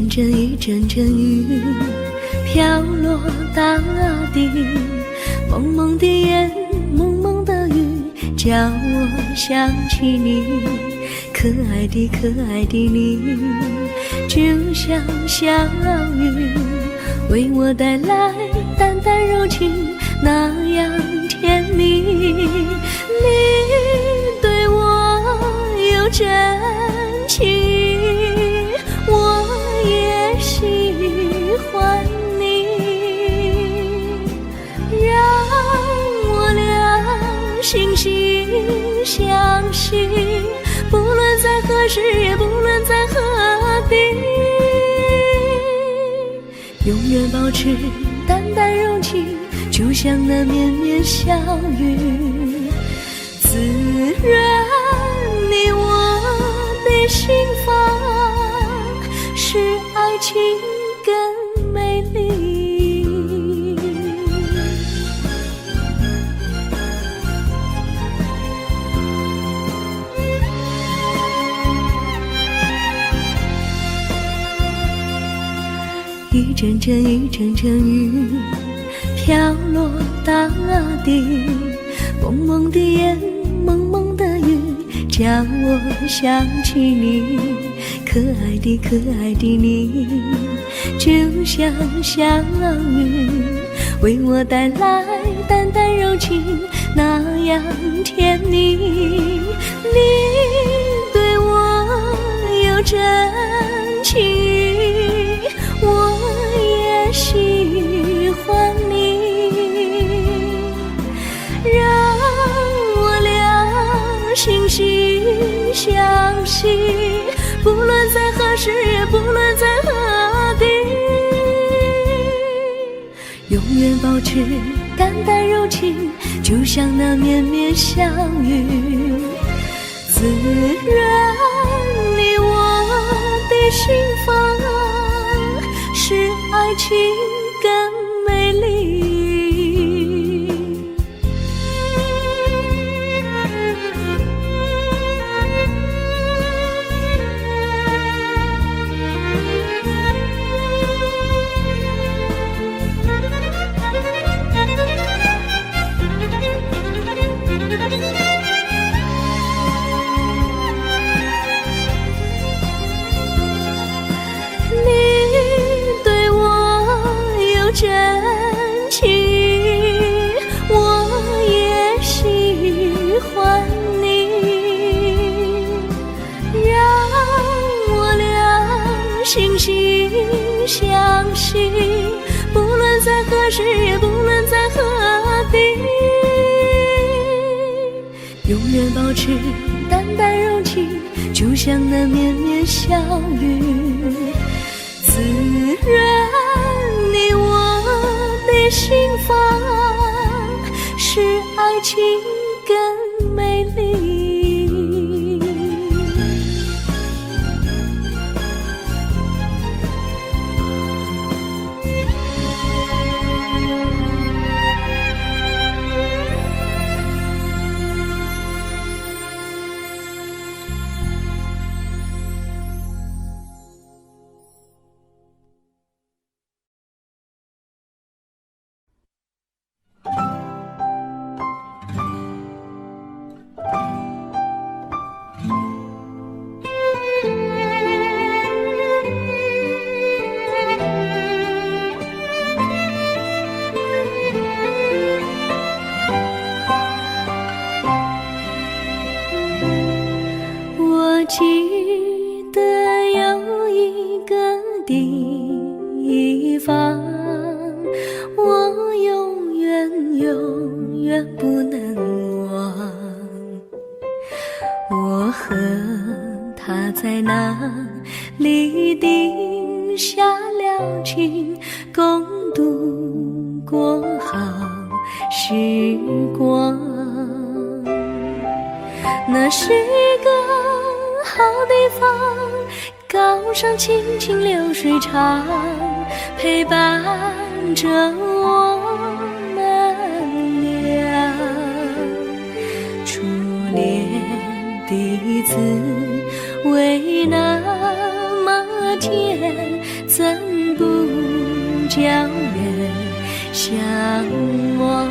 阵阵一阵阵雨飘落大地，蒙蒙的烟，蒙蒙的雨，叫我想起你，可爱的可爱的你，就像小雨，为我带来淡淡柔情，那样甜蜜。你对我有真情，我也喜欢你，让我俩惺惺相惜，不论在何时，也不论在何地，永远保持淡淡柔情，就像那绵绵小雨，滋润你我的心房，使爱情更美丽。一阵阵一阵阵雨飘落大地，蒙蒙的烟，蒙蒙的雨，叫我想起你，可爱的可爱的你，就像小雨，为我带来淡淡柔情，那样甜蜜。你对我有真情，我也喜欢你，让我俩惺惺相惜，不论在何时，也不论在何地，永远保持淡淡柔情，就像那绵绵小雨，滋润你我的心房，使爱情更美丽。真情，我也喜欢你，让我俩惺惺相惜，不论在何时，也不论在何地，永远保持淡淡柔情，就像那绵绵小雨，滋润你我的心房，使爱情更美丽。记得有一个地方，我永远不能忘。我和他在那里定下了情，共度过好时光。那是一个好地方，高山青青流水长，陪伴着我们俩。初恋的滋味那么甜，怎不叫人向往？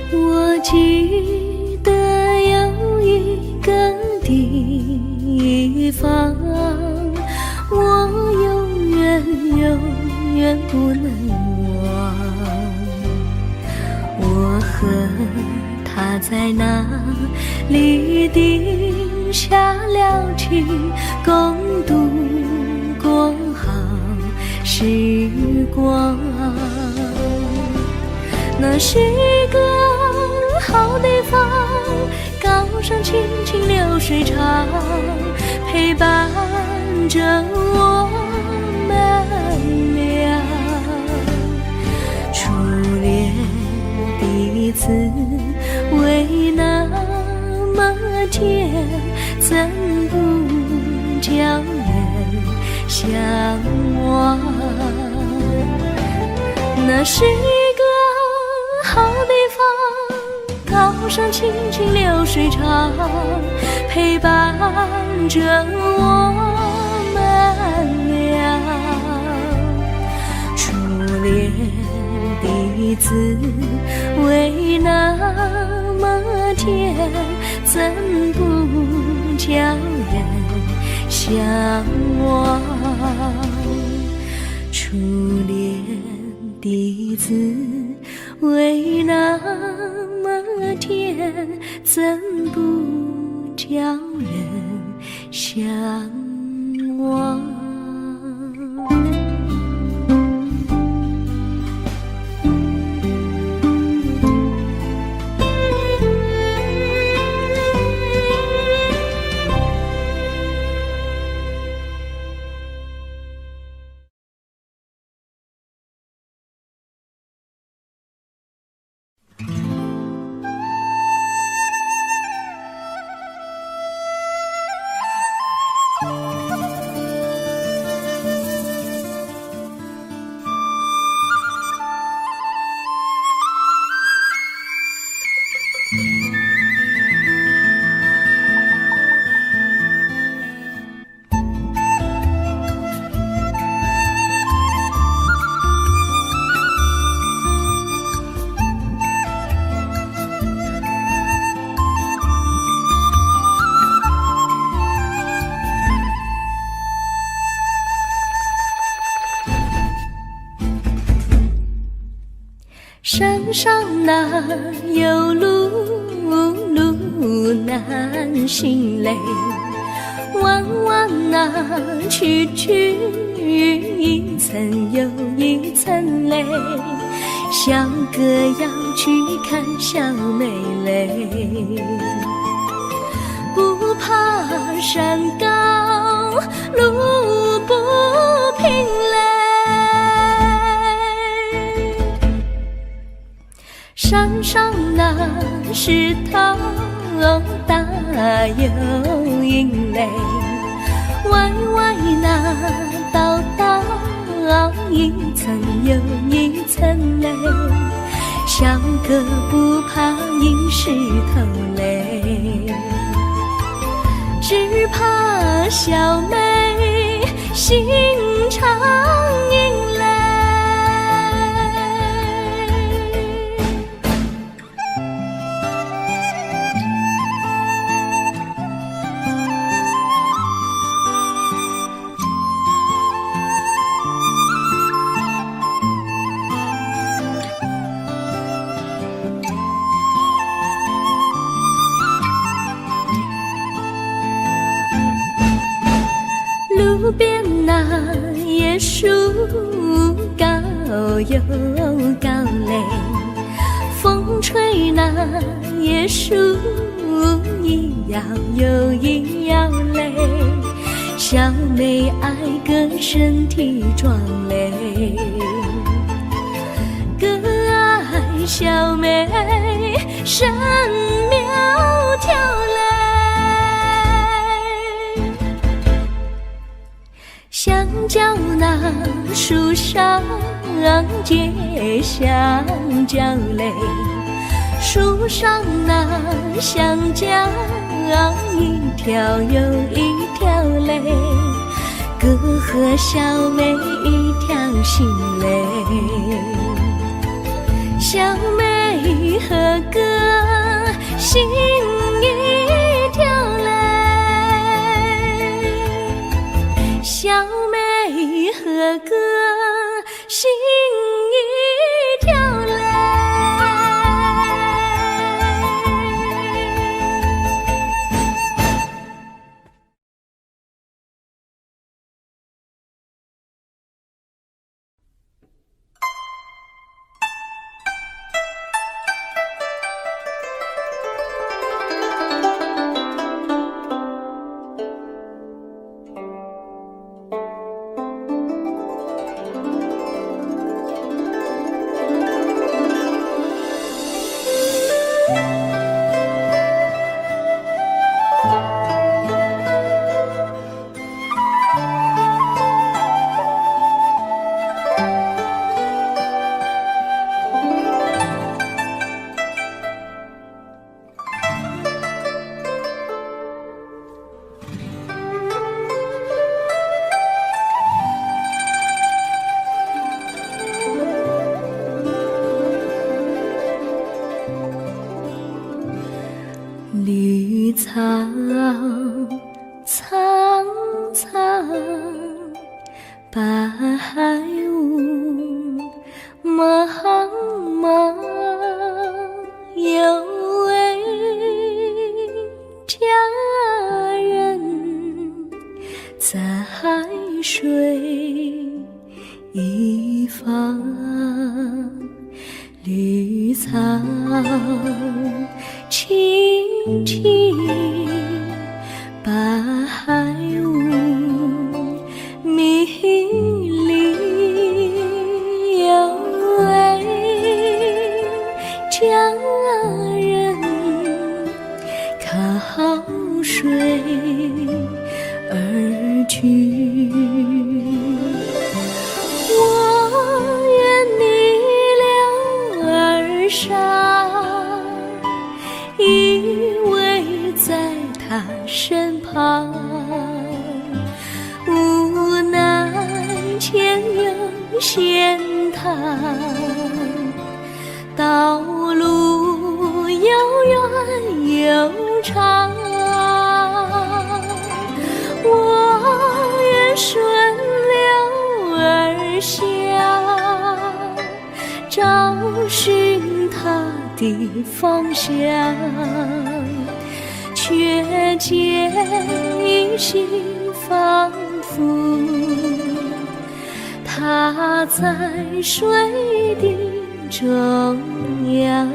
我记得有一个地方，我永远不能忘。我和他在那里定下了情，共度过好时光。那是一个好地方，高山青青流水长，陪伴着我们俩。初恋第一次为那么甜，怎不叫人向往？那是一个好地方，高山青青流水长，陪伴着我们俩。初恋第一次为那么甜，怎不叫人向往？初恋第一次为那么甜，怎不叫人向往？山上哪有路难行嘞，弯弯哪曲一层又一层嘞，小哥要去看小妹嘞，不怕山高路不平嘞，山上那石头大又硬嘞，歪歪那道一层又一层嘞，小哥不怕硬石头嘞，只怕小妹心肠硬嘞。路边那椰树高又高嘞，风吹那椰树一摇又一摇嘞，小妹爱个身体壮嘞，小妹神苗条嘞，香蕉那树上结香蕉嘞，树上那香蕉一条又一条嘞，哥和小妹一条心嘞，小妹和哥心一条嘞，小妹和哥心一条嘞。绿草苍苍，白雾茫茫，有位佳人在水一方，绿草青青，白雾迷离，有位佳人靠水而居。我愿你了儿伤，依偎在他身旁，无奈前有险滩，道路又远又长，我愿顺流而下，找寻他的方向，却见一心仿佛他在水的中央。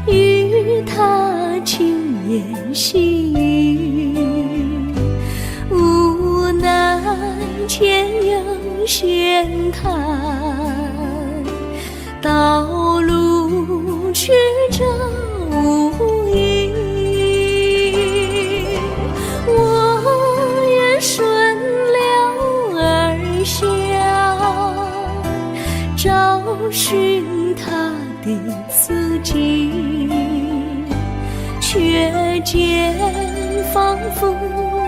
与他轻言细语，无奈前有险滩，道路曲折无依，我愿顺流而下，找寻他的足迹，却见仿佛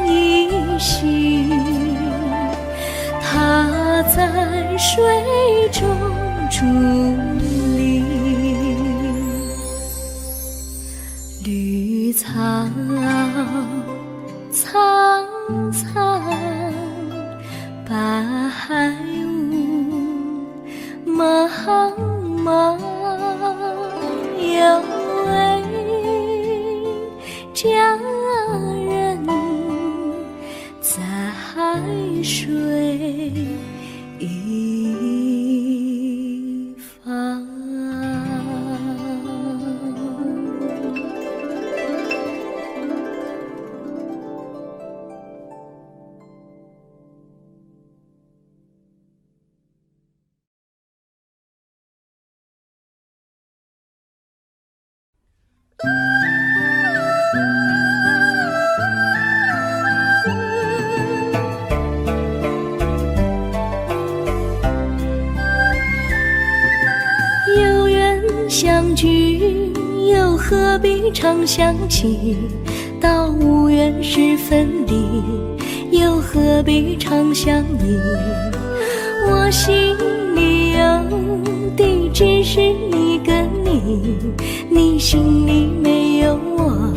依稀，他在水中伫立。草苍苍，白雾茫茫，有位佳人在海水一方。有缘相聚，又何必常相期？到无缘时分离，又何必常相依？我心里有的只是一个你，你心里没有我，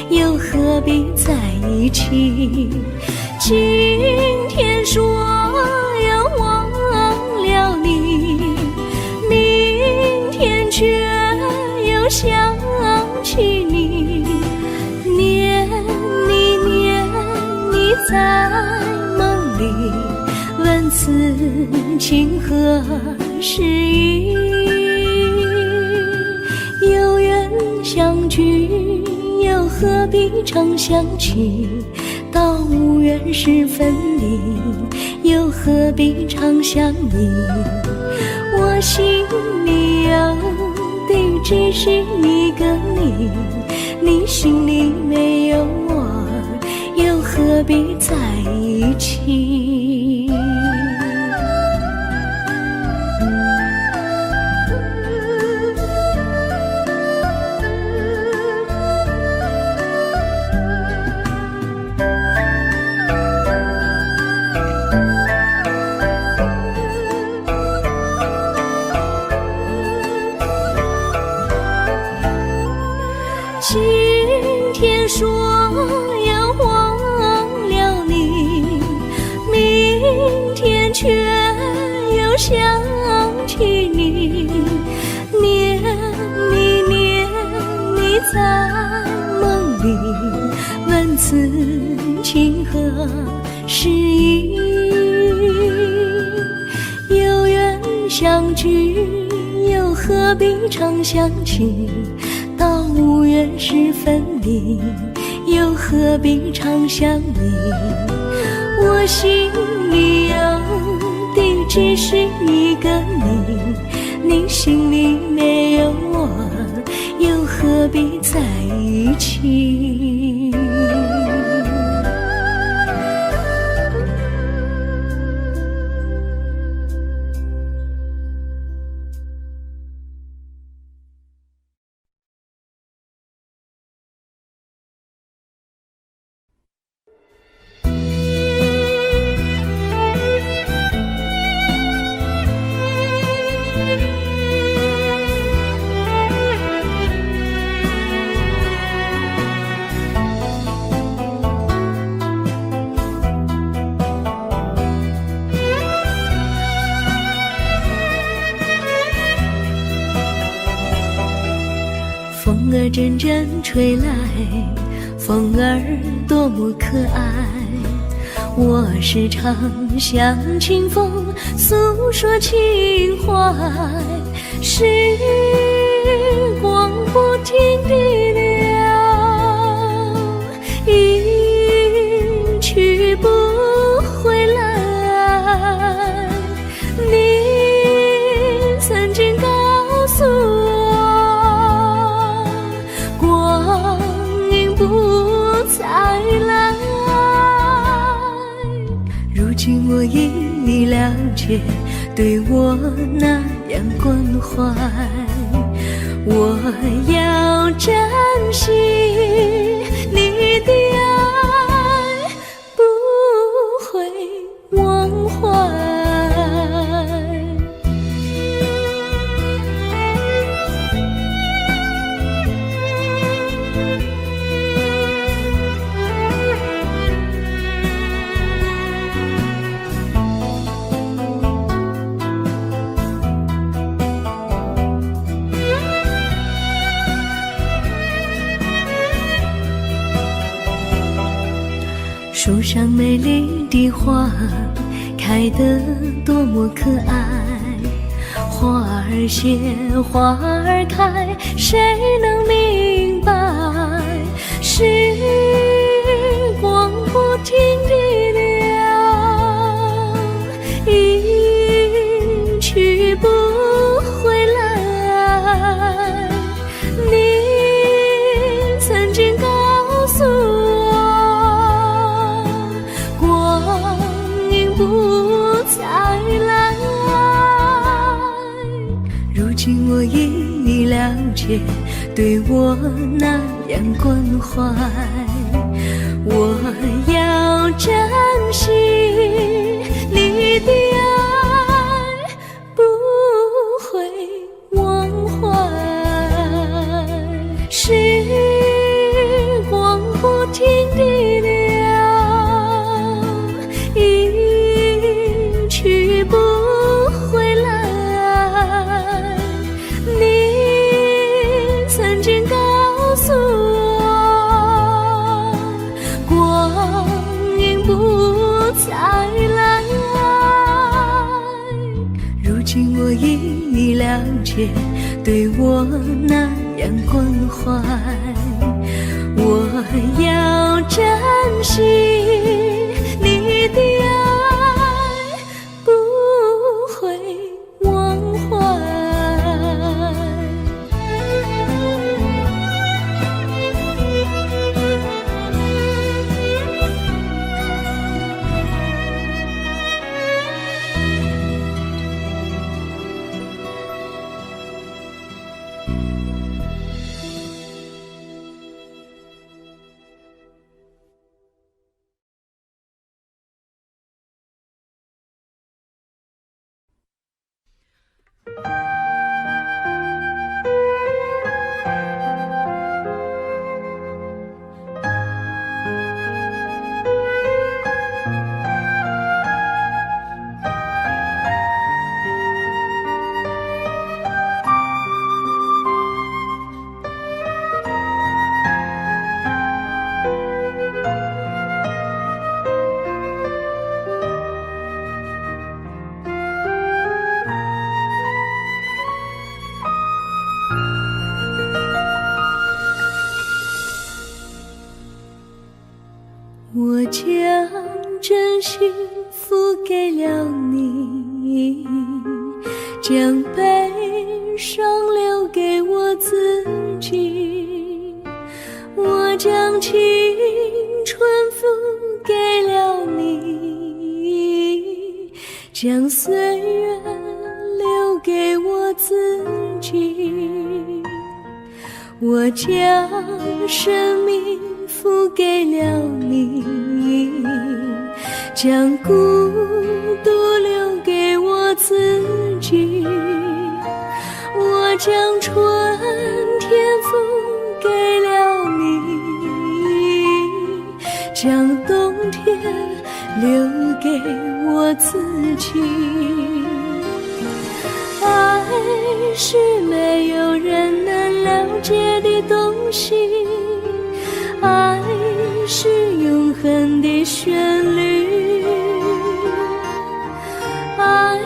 又何必在一起？今天说要忘了你，明天却又想起你，念你念你在梦里，问此情何时已？有缘相聚，又何必常相期？到无缘时分离，又何必常相依？我心里有的只是一个你，你心里没有我，又何必在一起？今天说要忘了你，明天却又想起你，念你念你在梦里，问此情何时已？有缘相聚，又何必常相期？到无缘时分离，又何必常相依？我心里有的只是一个你，你心里没有我，又何必在一起？风儿阵阵吹来，风儿多么可爱。我时常向清风诉说情怀，时光不停地流，一去不回来。你曾经告诉我，光阴不再来。如今我已了解，对我那样关怀，我要珍惜你的爱，不会忘怀。树上美丽的花开得多么可爱，花儿谢，花儿开，谁能明白？时光不停地流，一去不回来。你曾经告诉我，光阴不再来。如今我已了解，对我那样关怀，我要珍惜你的爱，不会忘怀。时光不停地流，一去不回来。你曾经告诉我，光阴不再来。如今我已了解，对我那样关怀，我要珍惜你的爱，不会忘怀。我将真心付给了你，将悲伤留给我自己。我将青春付给了你，将岁月留给我自己。我将生命付给了你，将孤独留给我自己。我将春天付给了你，将冬天留给我自己。爱是没有人能了解的东西，爱是永恒的旋律，爱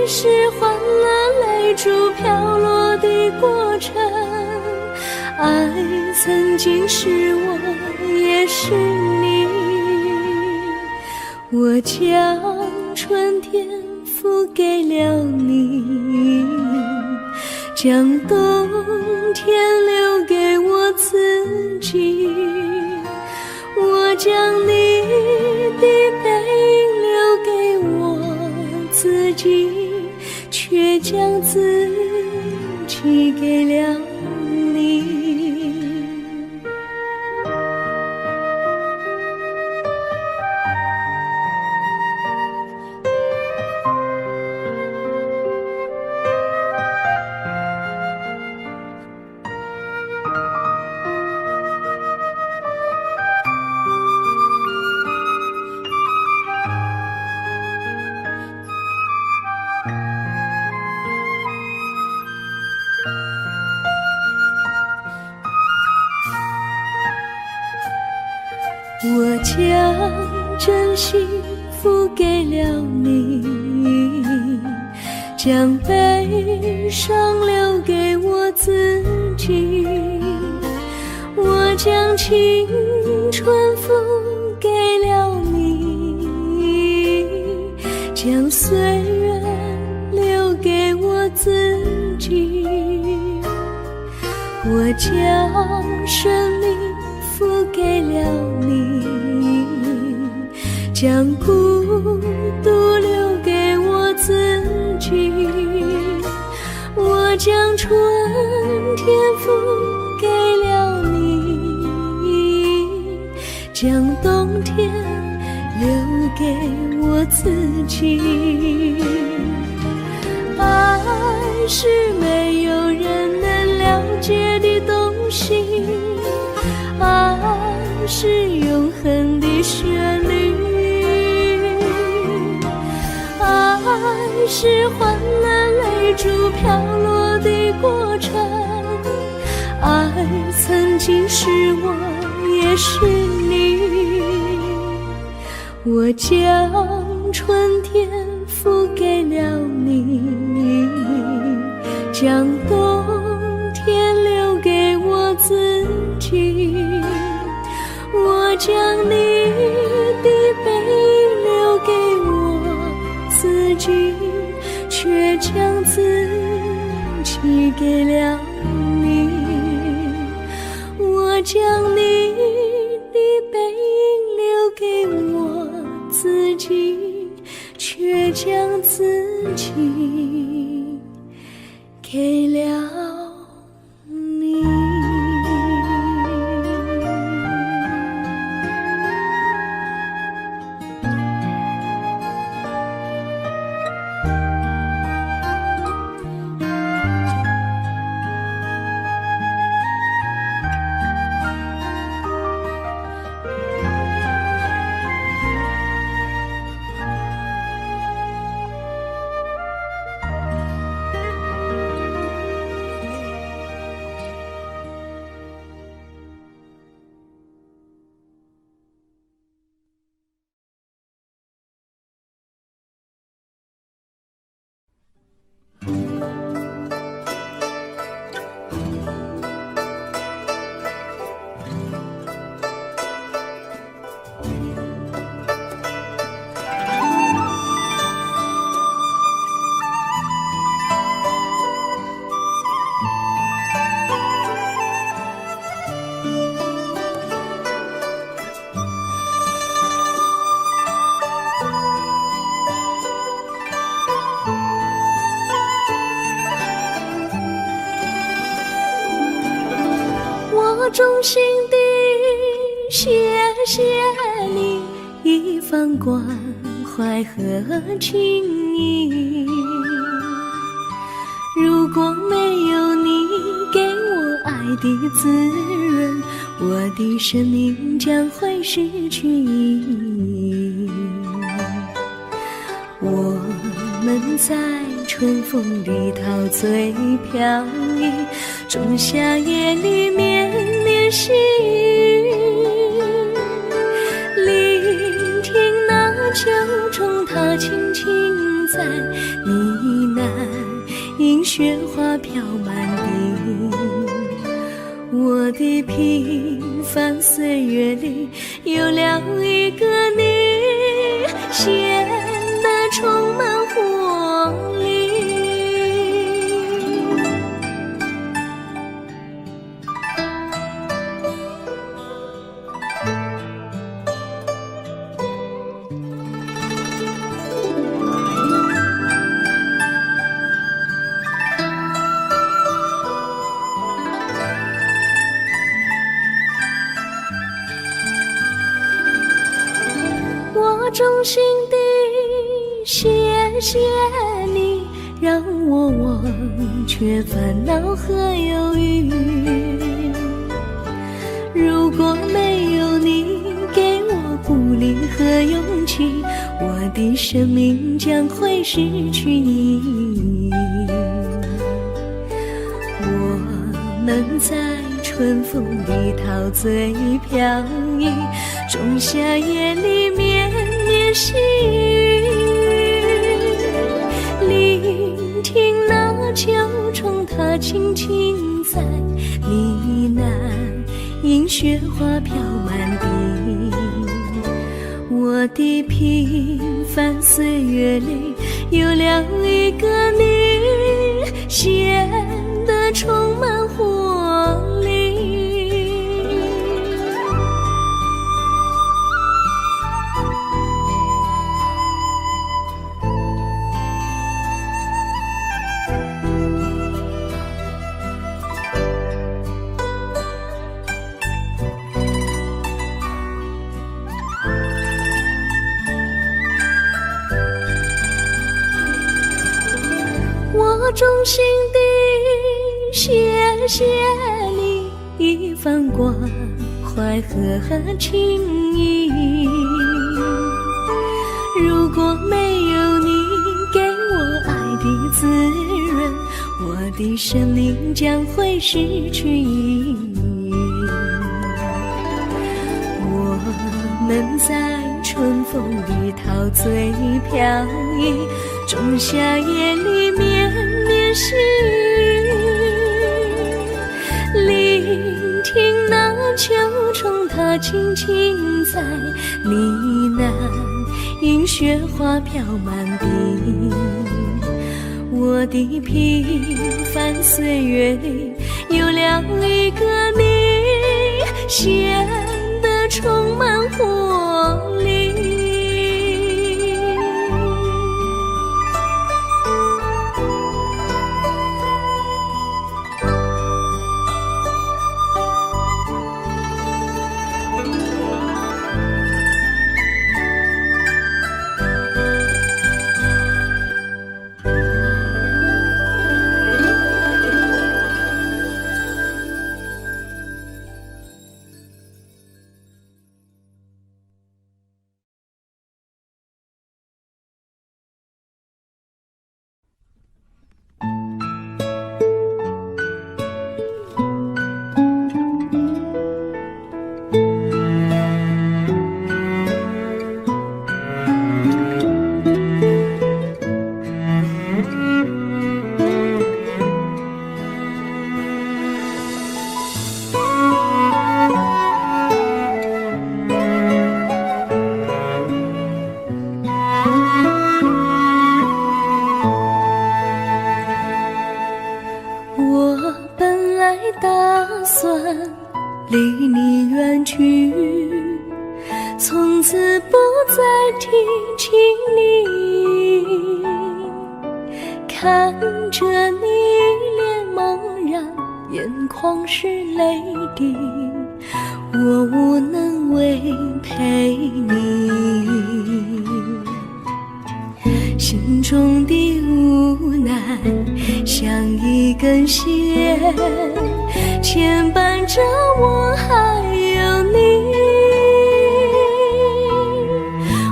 是欢乐泪珠飘落的过程，爱曾经是我也是你。我将春天付给了你，将冬天留给我自己。我将你的背影留给我自己，却将自己给了你。我将真心付给了你，将悲伤留给我自己。我将青春付给了你，将岁月留给我自己。我将生命付给了你，将孤独留给我自己。我将春天付给了你，将冬天留给我自己。爱是没有人能了解的东西，爱是永恒的旋律，爱是换了泪珠飘落的过程，爱曾经是我也是你。我将春天付给了你，将冬天留给我自己。我将你的背影留给我自己，却将自己给了你。我将你的背影留给我自己，却将自己给了你。我衷心地谢谢你一番关怀和情谊，如果没有你给我爱的滋润，我的生命将会失去意义。我们在春风里陶醉飘逸，仲夏夜里绵绵细雨，聆听那秋虫它轻轻在呢喃，因雪花飘满地。我的平凡岁月里有了一个你，显得充满活力。我衷心地谢谢你，让我忘却烦恼和忧郁。如果没有你给我鼓励和勇气，我的生命将会失去意义。我们在春风里陶醉飘逸，仲夏夜里绵绵细雨，聆听那秋虫它轻轻在呢喃，映雪花飘满地。我的平凡岁月里有了一个你，显得充满活力。我衷心地谢谢你一番关怀和情谊，如果没有你给我爱的滋润，我的生命将会失去意义。我们在春风里陶醉飘逸，仲夏夜里绵绵细雨，聆听那秋虫它轻轻在呢喃，映雪花飘满地。我的平凡岁月里有了一个你，显得充满活力。离你远去，从此不再提起你，看着你脸茫然，眼眶是泪滴，我无能为陪你，心中的无奈像一根线牵绊着我还有你，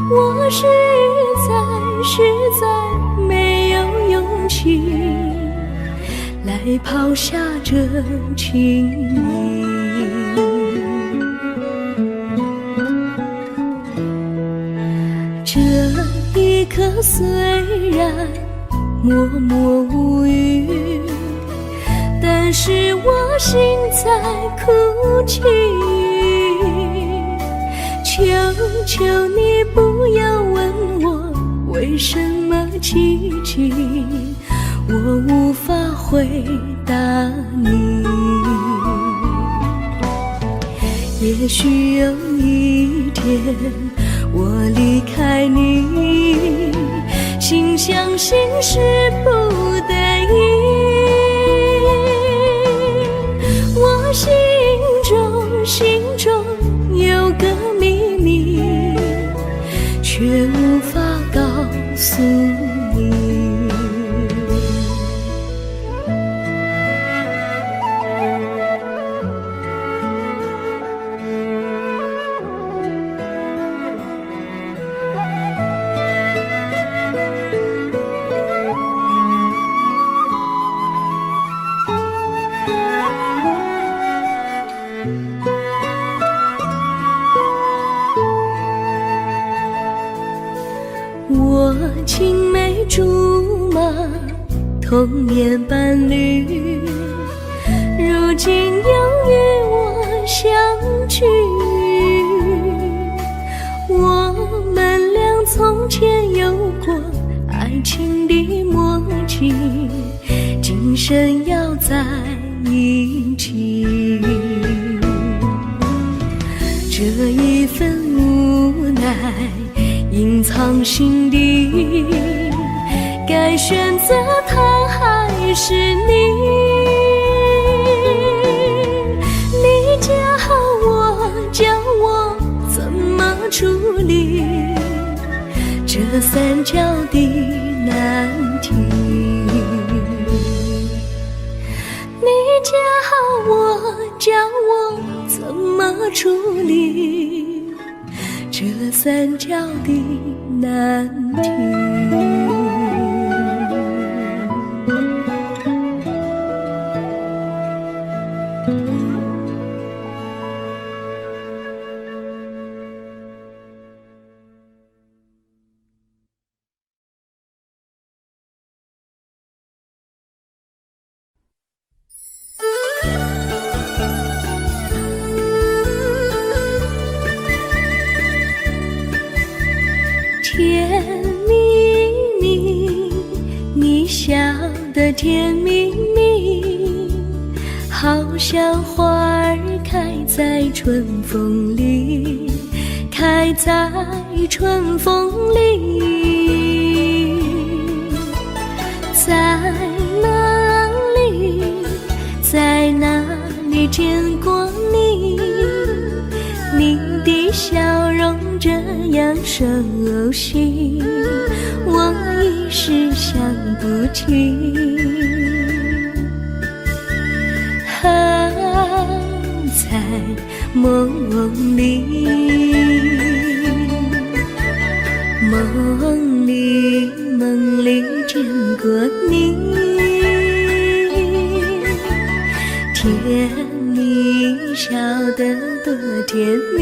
我实在没有勇气来抛下这情谊。这一刻虽然默默无语，但是我心在哭泣，求求你不要问我为什么奇迹，我无法回答你。也许有一天我离开你，心相信是不得已，我心中有个秘密，却无法告诉你。童年伴侣，如今又与我相聚。我们俩从前有过爱情的默契，今生要在一起。这一份无奈隐藏心底，该选择他还是你？你教我，教我怎么处理这三角的难题。你教我，教我怎么处理这三角的难题。甜蜜蜜，你笑得甜蜜蜜，好像花儿开在春风里，开在春风里。在哪里，在哪里见过你？你的笑容这样熟悉，我一时想不起。在梦里，梦里见过你，甜蜜笑得多甜蜜。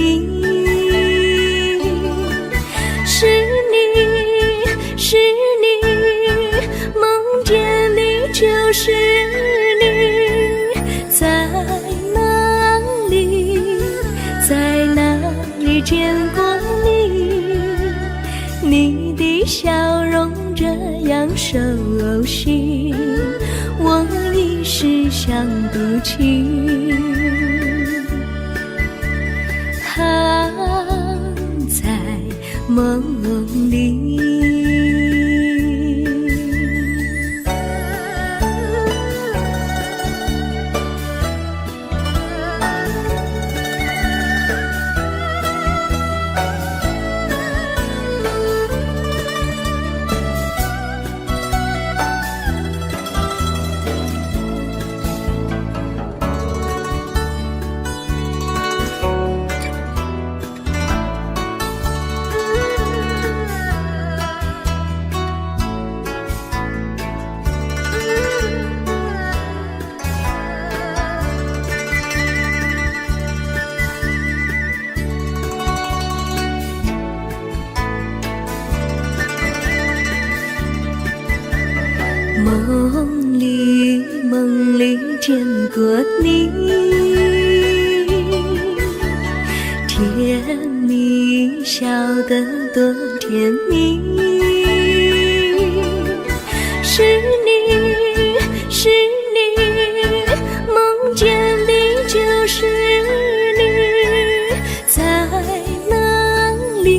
是你，是你，梦见你就是你。在哪里，在哪里见过你？你的笑容这样熟悉，我一时想不起。在梦里。梦里见过你，甜蜜笑得多甜蜜。是你，是你，梦见的就是你。在哪里，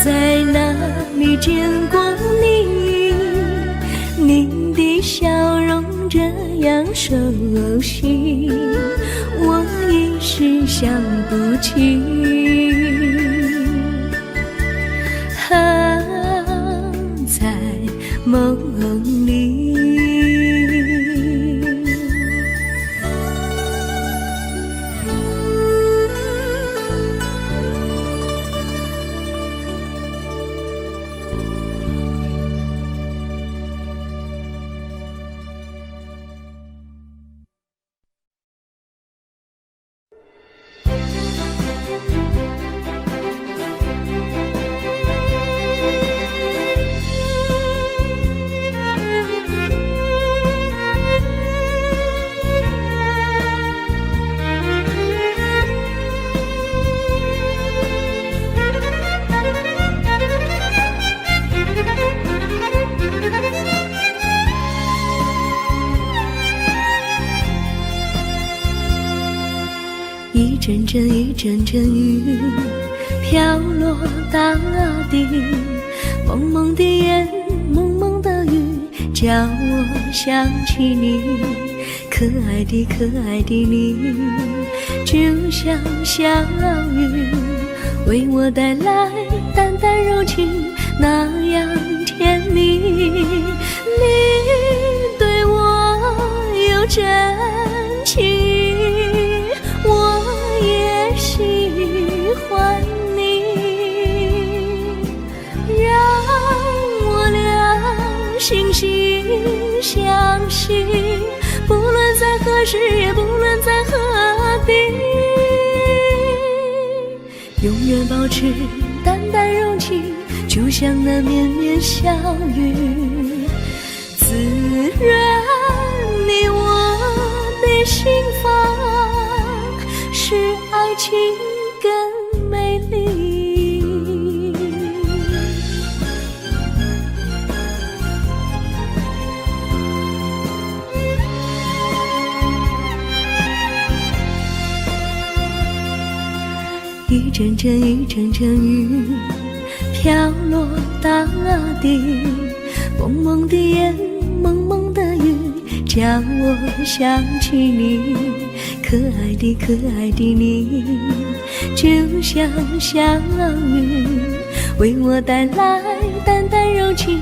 在哪里见过你？你的笑容这样熟悉，我一时想不起。在梦里。一阵阵一阵阵雨飘落大地，蒙蒙的烟，蒙蒙的雨，叫我想起你，可爱的可爱的你，就像小雨，为我带来淡淡柔情，那样甜蜜。你对我有真情，我也喜欢你，让我俩惺惺相惜，不论在何时，也不论在何地，永远保持淡淡柔情，就像那绵绵小雨，滋润你我的心房，使爱情更美丽。一阵阵一阵阵雨飘落大地，蒙蒙的烟，蒙蒙的雨，叫我想起你，可爱的可爱的你，就像小雨，为我带来淡淡柔情，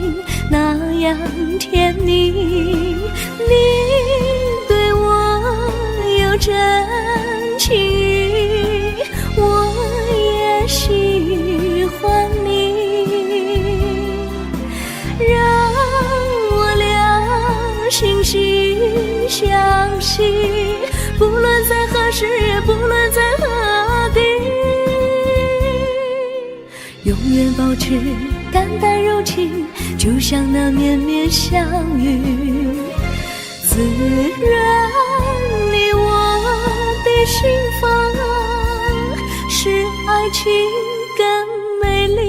那样甜蜜。你对我有真情，我也喜欢你，让我俩惺惺相惜，不论在何时，也不论在何地，永远保持淡淡柔情，就像那绵绵小雨，滋润你我的心房，使爱情更美丽。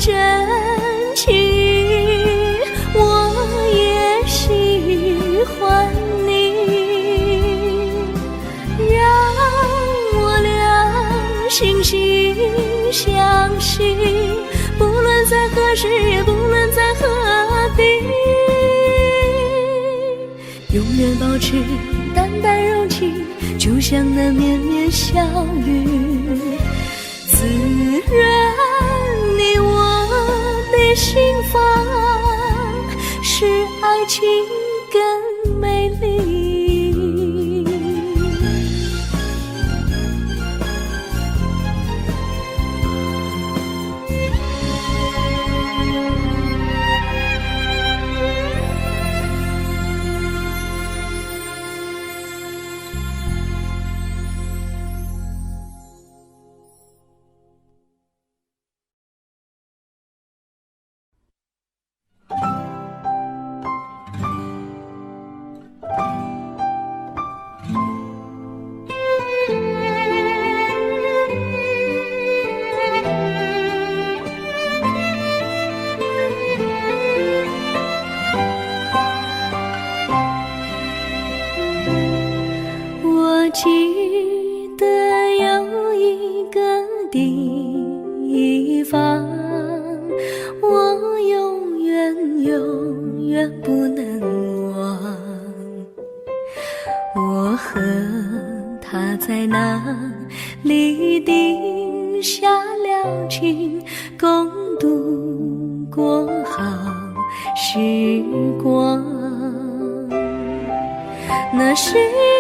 真情，我也喜欢你，让我俩惺惺相惜，不论在何时，也不论在何地，永远保持淡淡柔情，就像那绵绵小雨，滋润你我的心房，使爱情更美丽。记得有一个地方，我永远不能忘。我和他在那里定下了情，共度过好时光。那是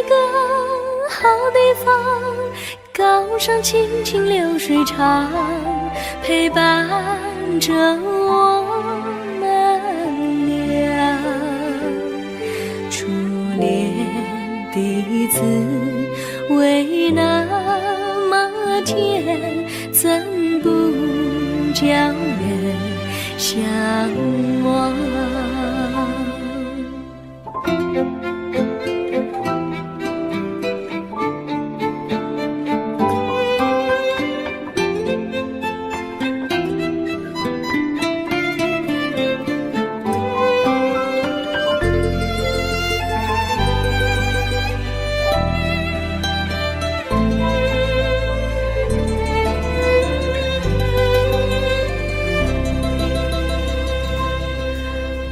个好地方，高山青青流水长，陪伴着我们俩。初恋的滋味那么天，怎不叫人向往？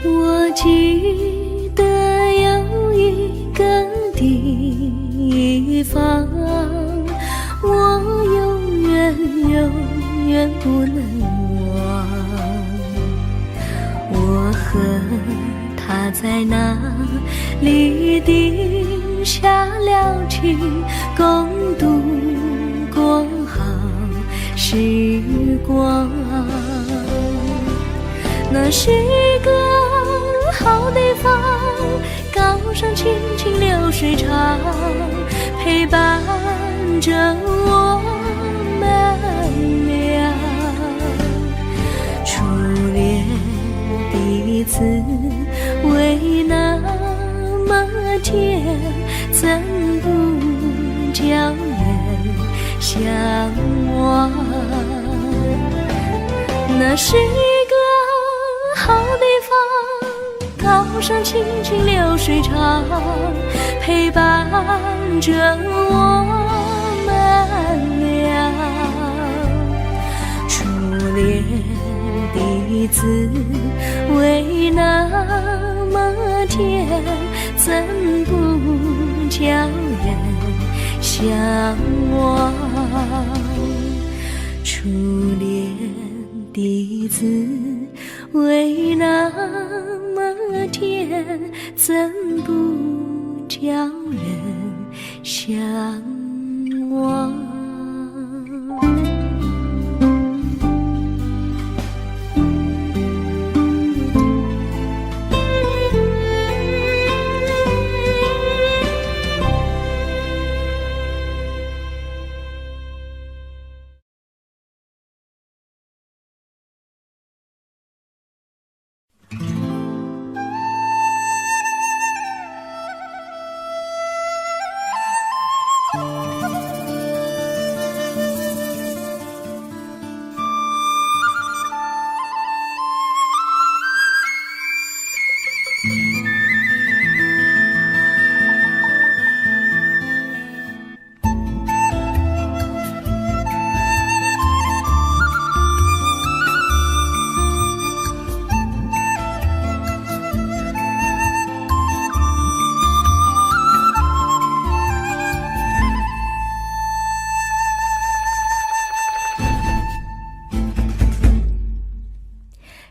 我记得有一个地方，我永远不能忘。我和他在那里定下了情，共度过好时光。那是一个好地方，高山青青流水长，陪伴着我们俩。初恋第一次为那么甜，怎不叫人向往？那是一个好地方，高山青青流水长，陪伴着我们俩。初恋第一次为那么甜，怎不叫人向往？初恋第一次为那么甜，怎不叫人向往？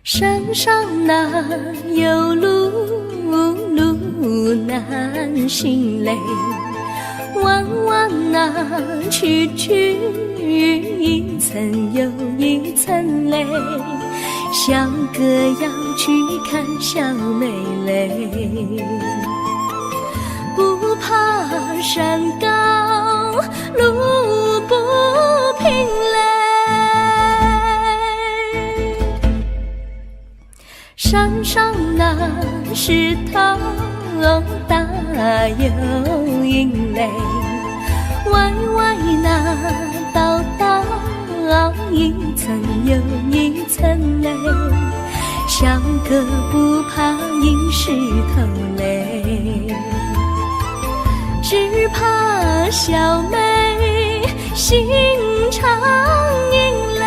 山上哪有路难行嘞，弯弯哪曲一层又一层嘞，小哥要去看小妹嘞，不怕山高路不平嘞，山上那石头大又硬嘞，歪歪那道一层又一层嘞，小哥不怕硬石头嘞，只怕小妹心肠硬嘞。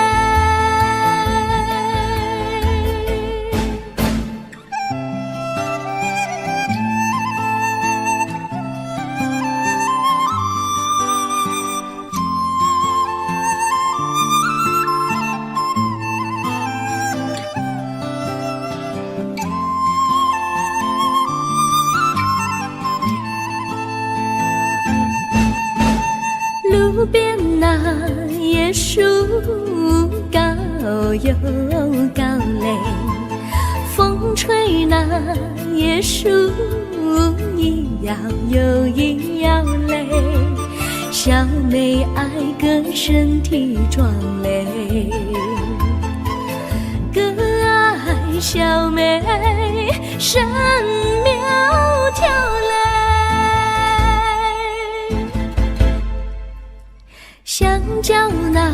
路边那椰树高又高嘞，风吹那椰树一摇又一摇嘞，小妹爱个身体壮嘞，哥爱小妹身苗条嘞。香蕉那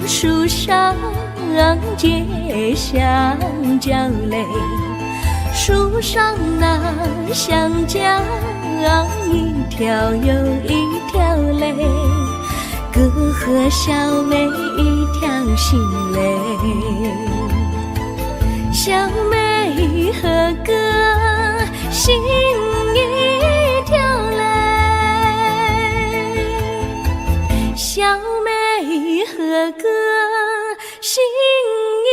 树上结香蕉嘞，树上那香蕉一条又一条嘞，哥和小妹一条心嘞，小妹和哥心一条嘞，小妹和哥心一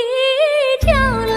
条嘞。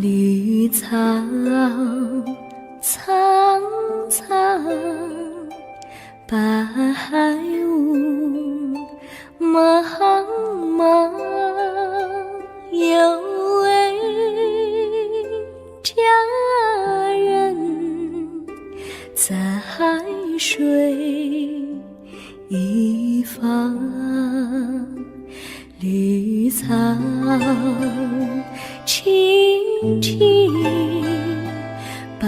绿草苍苍，白雾茫茫，有位佳人在水一方，绿草青青，白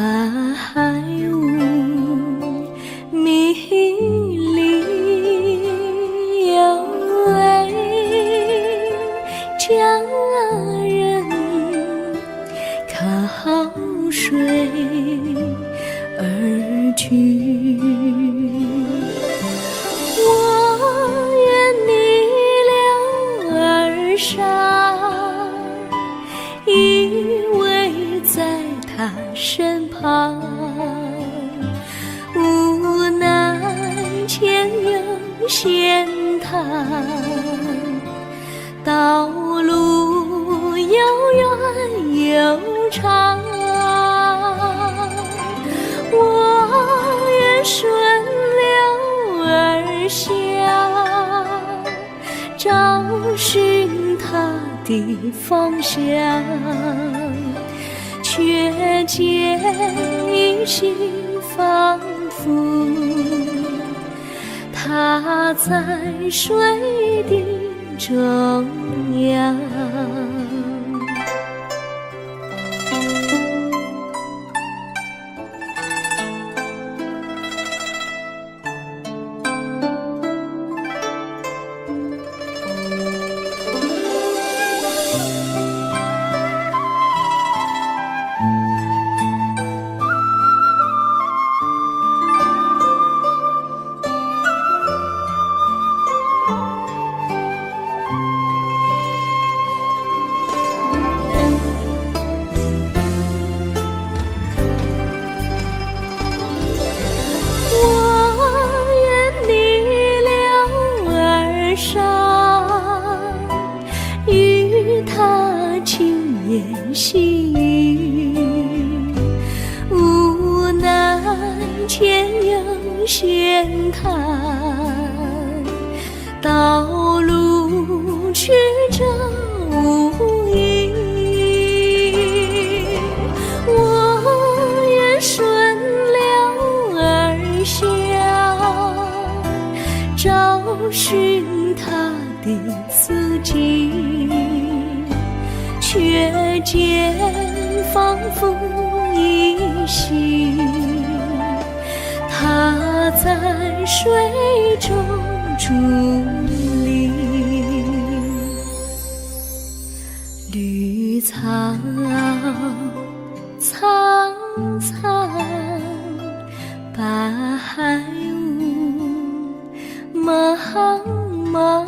雾迷离，有位佳人靠水而居。我愿你了儿傻，依偎在他身旁，无奈前有险滩，道路又远又长，我愿顺流而下，找寻他的方向，却见一心仿佛他在水的中央。细雨，无奈前有险滩，道路曲折无依。我愿顺流而下，找寻他的足迹，却见仿佛依稀在水中伫立。绿草苍苍，白雾茫茫，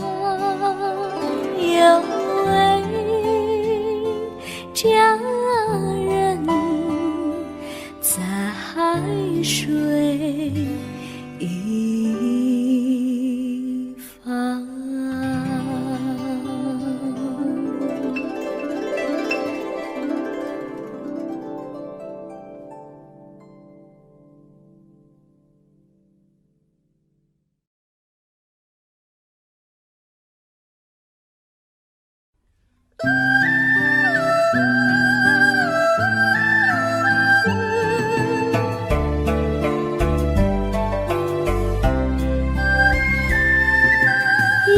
有位佳人在海水一方。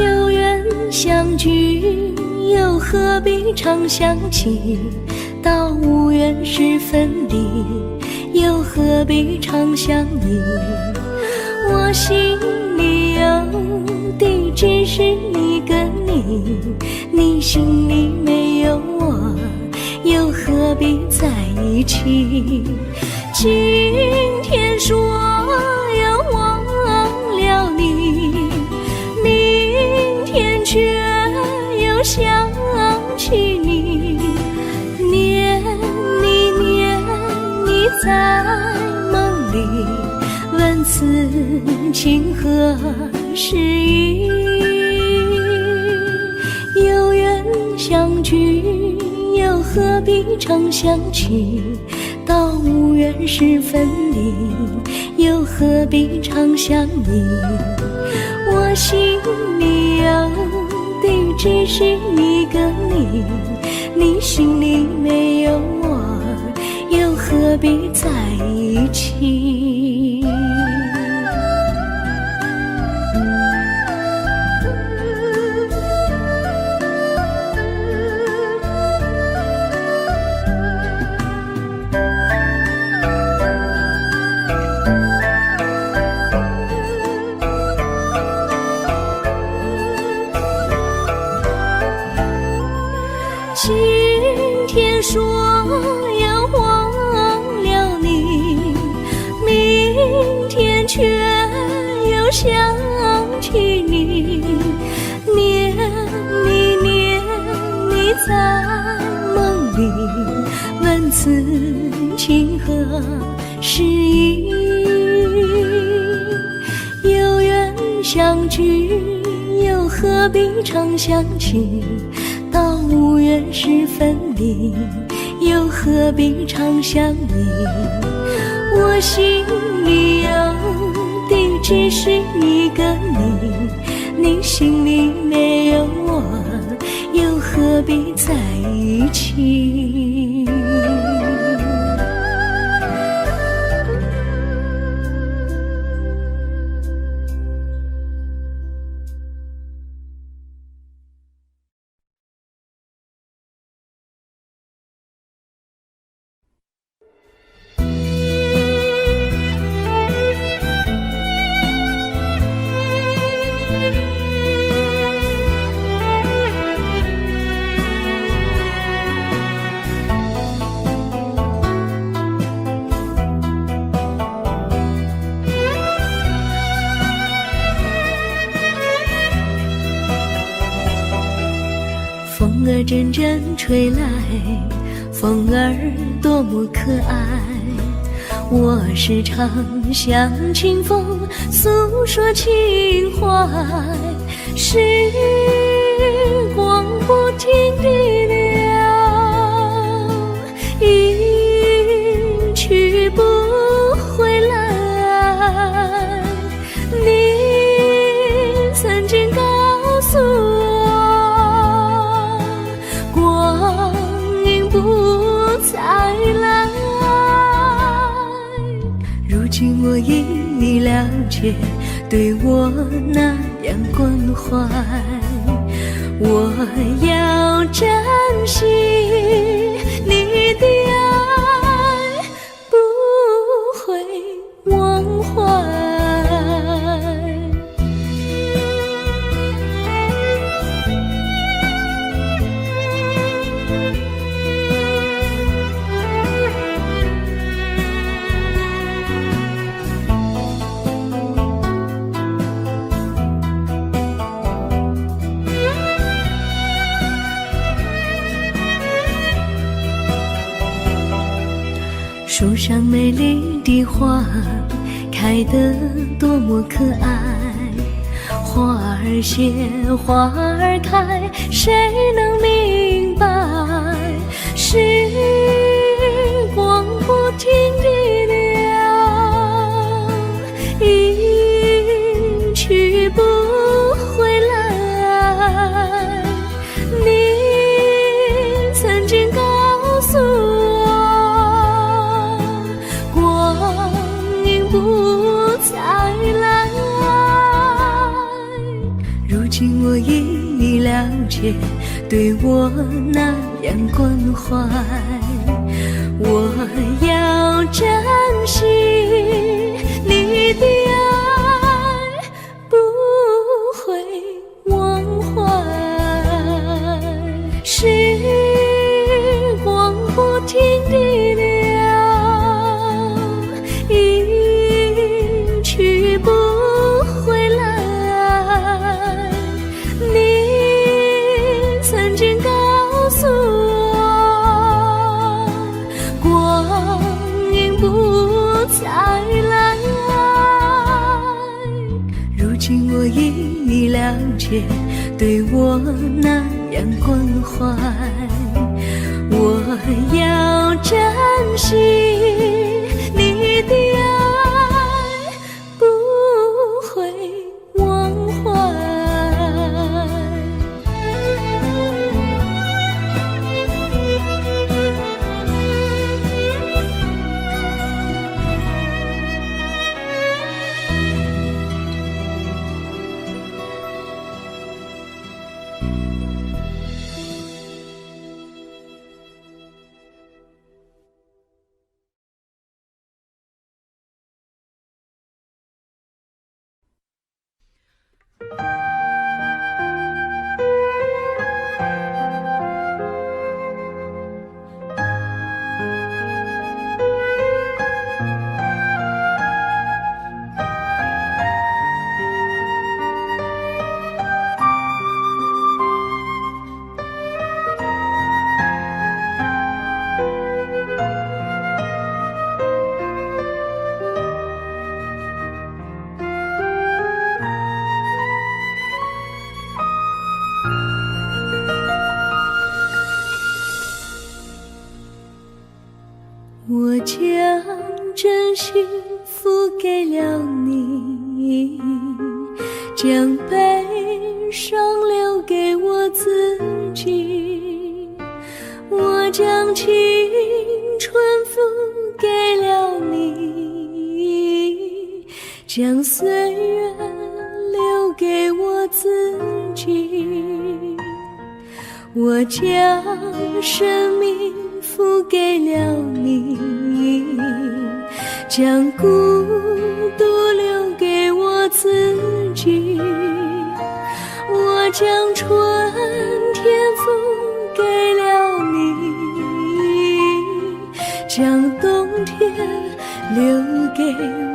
有缘相聚，又何必常相期？到无缘时分离，又何必常相依？我心里有的只是一个你，你心里没有我，又何必在一起？今天说要忘了你，明天却又想起你，念你念你在梦里，问此情何时已？有缘相聚，又何必常相期？到无缘时分离，又何必常相依？我心里有的只是一个你，你心里没有我，又何必在一起？今天说要忘了你，明天却又想起你，念你念你在梦里，问此情何时已？有缘相聚，又何必常相期？到无缘时分离，又何必常相依？我心里有的只是一个你，你心里没有我，又何必在一起？风儿阵阵吹来，风儿多么可爱。我时常向清风诉说情怀，时光不停地流，一去不回来。你曾经告诉我，光阴不再来。如今我已了解，对我那样关怀，我要珍惜你的爱，不会忘怀。上美丽的花开得多么可爱，花儿谢，花儿开，谁能明白？时光不停地流，一去不回来。你曾经告诉我，光阴不再来。如今我已了解，对我那样关怀，我要珍惜你的爱，不会忘怀。时光不停地流，一去不回来。你曾经告诉我，光阴不再来。如今我已了解，对我那样关怀，我要珍惜你的爱，不会忘怀。我将真心付给了你，将悲伤留给我自己。我将青春付给了你，将岁月留给我自己。我将生命付给了你，将孤独留给我自己。我将春天付给了你，将冬天留给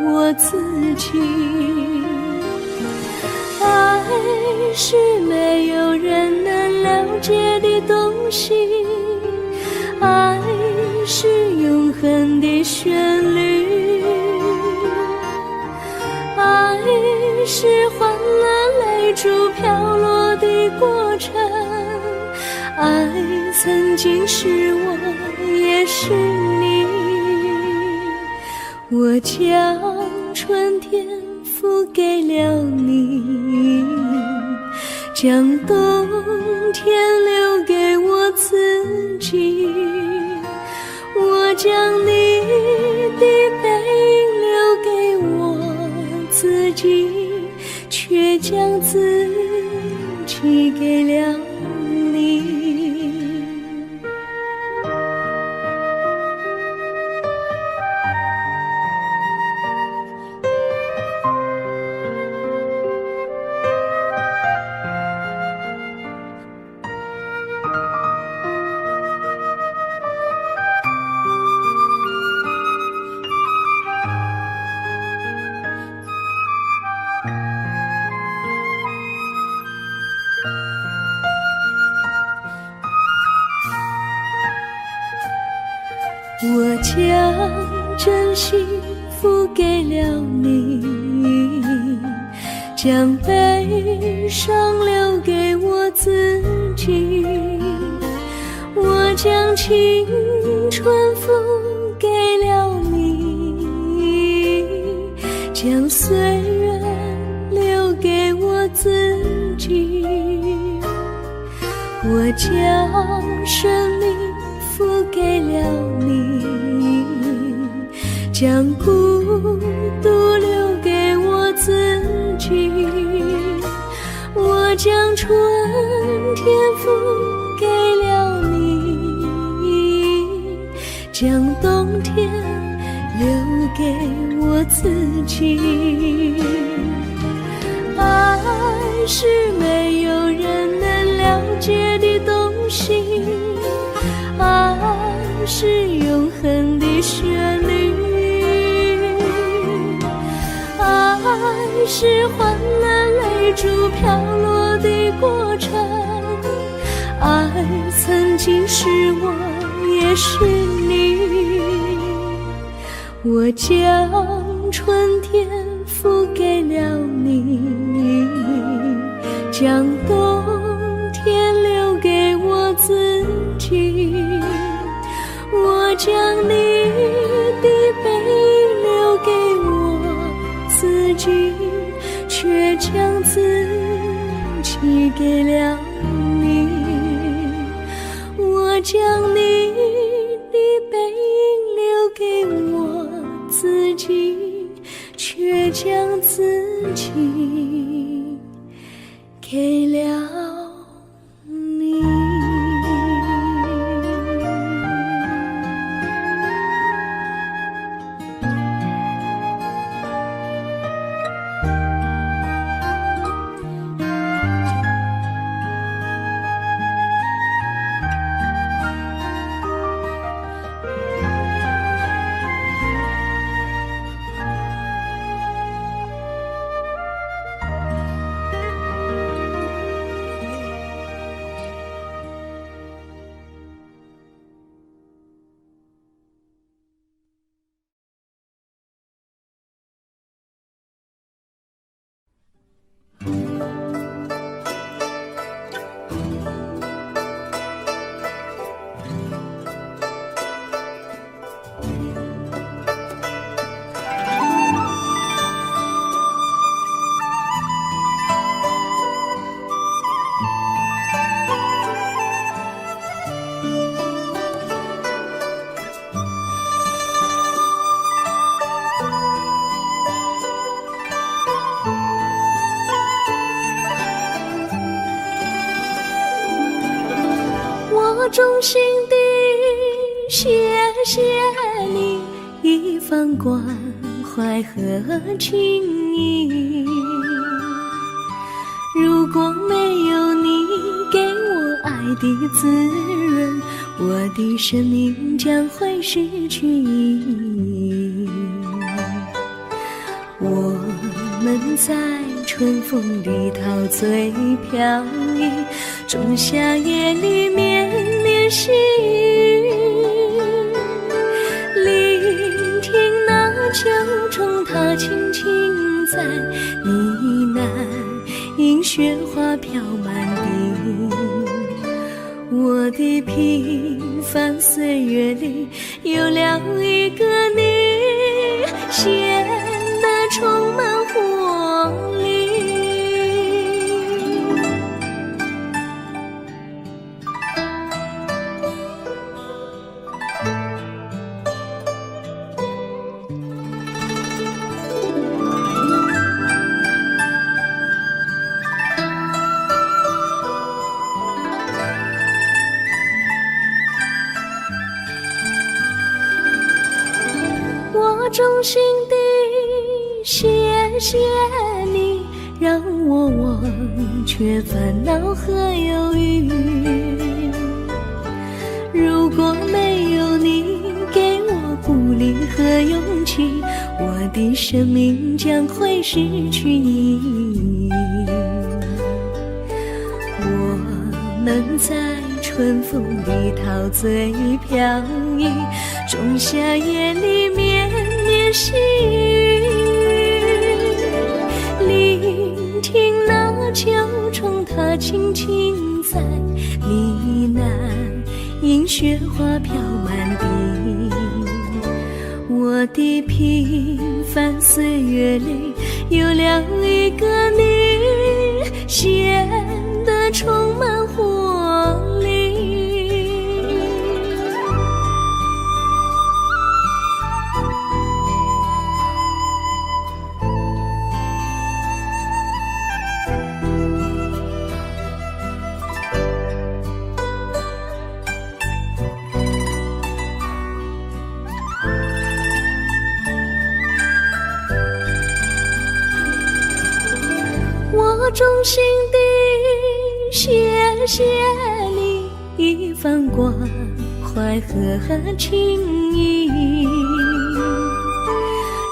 我自己。爱是没有人能了解的东西，爱是永恒的旋律，爱是欢乐泪珠飘落的过程，爱曾经是我也是你。我将春天付给了你，将冬天留给我自己。我将你的背影留给我自己，却将自己给了你。真心付给了你，将悲伤留给我自己。我将青春付给了你，将岁月留给我自己。我将生命付给了你，将孤独留给我自己。我将春天付给了你，将冬天留给我自己。爱是没有人能了解的东西，爱是永恒的旋律，爱是患难泪珠飘落的过程，爱曾经是我也是你。我将春天付给了你，将冬天留给我自己。我将你的背影留给我自己，却将自己给了你。我将你的背影留给我自己，却将自己给了你。我衷心地谢谢你一番关怀和情谊，如果没有你给我爱的滋润，我的生命将会失去意义。我们在春风里陶醉飘逸，仲夏夜里绵绵细雨，聆听那秋虫它轻轻在呢喃，因雪花飘满地。我的平凡岁月里有了一个你，显得充满活力。我衷心地谢谢你，让我忘却烦恼和忧郁。如果没有你给我鼓励和勇气，我的生命将会失去意义。我们在春风里陶醉飘逸，仲夏夜里绵绵细雨，聆听那秋虫它轻轻在呢喃，映雪花飘满地。我的平凡岁月里有了一个你，显得充满活力。我衷心地谢谢你一番关怀和情谊，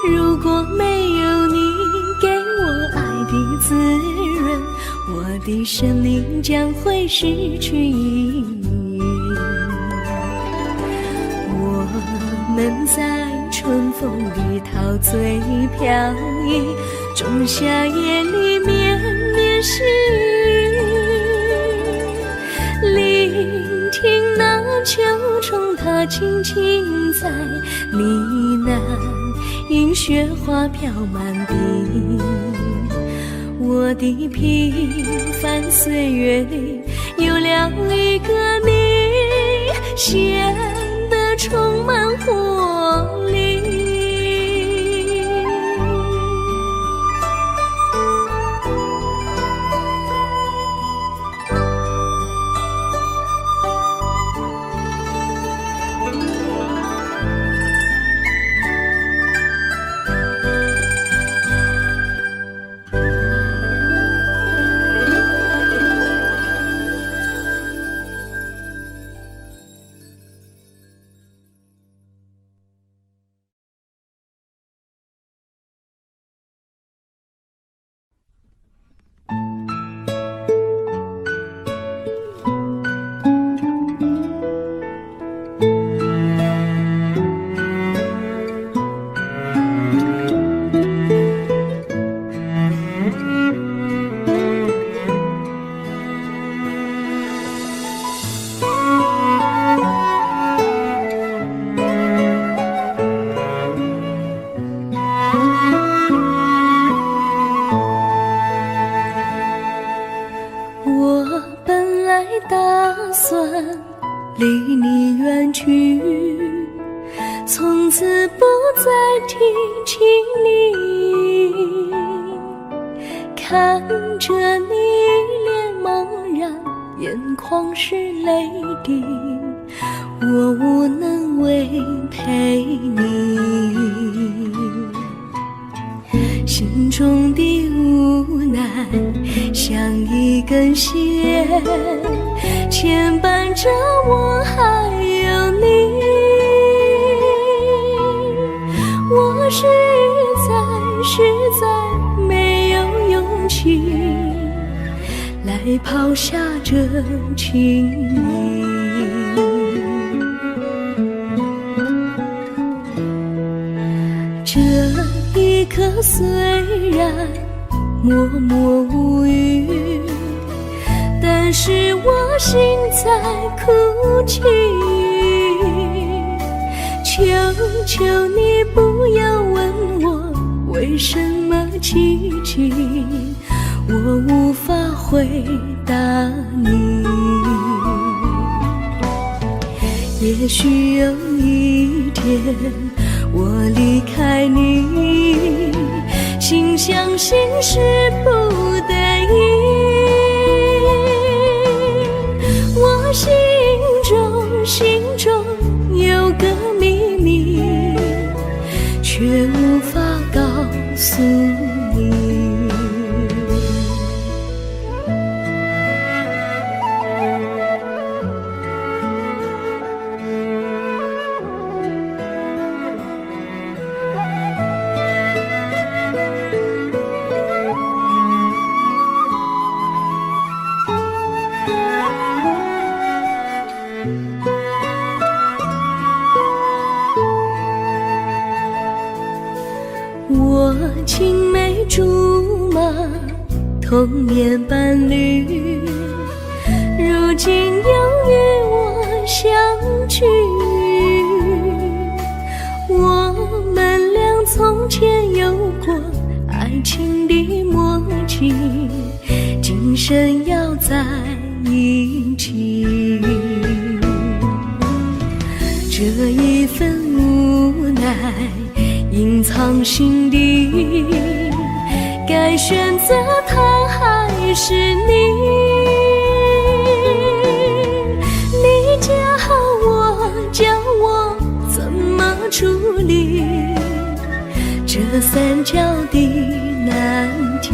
如果没有你给我爱的滋润，我的生命将会失去意义。我们在春风里陶醉飘逸，仲夏夜里绵绵细雨，聆听那秋虫它轻轻在呢喃，映雪花飘满地。我的平凡岁月里有了一个你，显得充满活力。离你远去，从此不再提起你，看着你脸茫然，眼眶是泪滴，我无能为陪你，心中的无奈像一根线牵绊着我还有你，我实在没有勇气来抛下这情谊。这一刻虽然默默无语，但是我心在哭泣，求求你不要问我为什么奇迹，我无法回答你。也许有一天我离开你，心相信是不得已，我心中有个秘密，却无法告诉你。我青梅竹马，童年伴侣，如今又与我相聚。我们俩从前有过爱情的默契，今生要在一起。这一份无奈隐藏心底，该选择他还是你？你教我，教我怎么处理这三角的难题。